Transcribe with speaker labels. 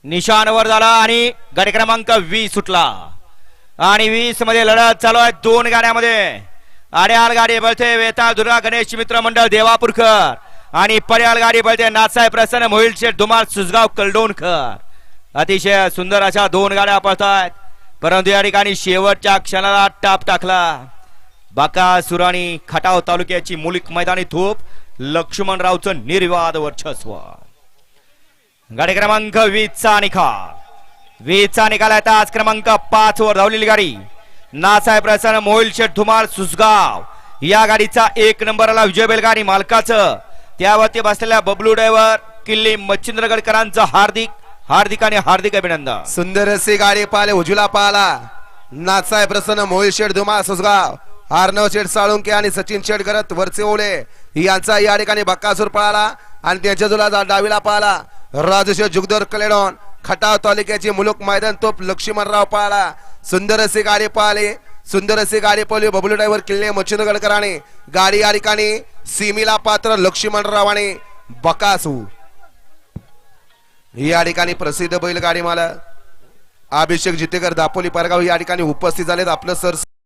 Speaker 1: निशाणवर झाला आणि गाडी क्रमांक 20 सुटला आणि 20 मध्ये लढत चालू आहे दोन गाड्यामध्ये। आड्याल गाडी बळते वेताळ दुर्गा गणेश मित्र मंडळ देवापूरकर आणि पर्याल गाडी बळते नाथसाहेब प्रसन्न मोहिल शेठ धुमाळ सुसगाव कलडोणकर। अतिशय सुंदर अशा दोन गाड्या पळतायत, परंतु या ठिकाणी शेवटच्या क्षणाला टाप टाकला बकासुरानी खटाव तालुक्याची मुलिक मैदानी थोप लक्ष्मणरावचं निर्विवाद वर्चस्व। गाडी क्रमांक 20 चा निकाल, 20 चा निकाल आहे आज क्रमांक 5 वर धावलेली गाडी नाथसाहेब प्रसन्न मोहिल शेठ धुमाळ सुसगाव या गाडीचा 1 नंबरला विजय बैलगाडी मालकाचं, त्यावरती बसलेल्या बबलू ड्रायव्हर किल्ली मच्छिंद्रगडकरांचं हार्दिक हार्दिक आणि हार्दिक अभिनंदन।
Speaker 2: सुंदर अशी गाडी पाहिले, उजला पाहला नाथसाहेब प्रसन्न मोहिल शेठ धुमाळ सुसगाव, अर्णव शेठ साळुंके आणि सचिन शेठ गरत वरचे ओळे यांचा या ठिकाणी बक्कासूर पळाला आणि त्यांच्या जुला डावीला पाहला राजू शेठ जुगदर कलेडॉन खटाव तालुक्याची मुलुक मैदान तोप लक्ष्मणराव पळाला। सुंदर अशी गाडी पाहिली, सुंदर अशी गाडी पळली बबलू ड्रायव्हर किल्ले मच्छिंद्रगडकरांनी, गाडी या ठिकाणी सीमीला पात्र लक्ष्मणराव आणि बकासूर। या ठिकाणी प्रसिद्ध बैलगाडी मालक अभिषेक जितेकर दापोली परगाव या ठिकाणी उपस्थित झालेत। आपलं सर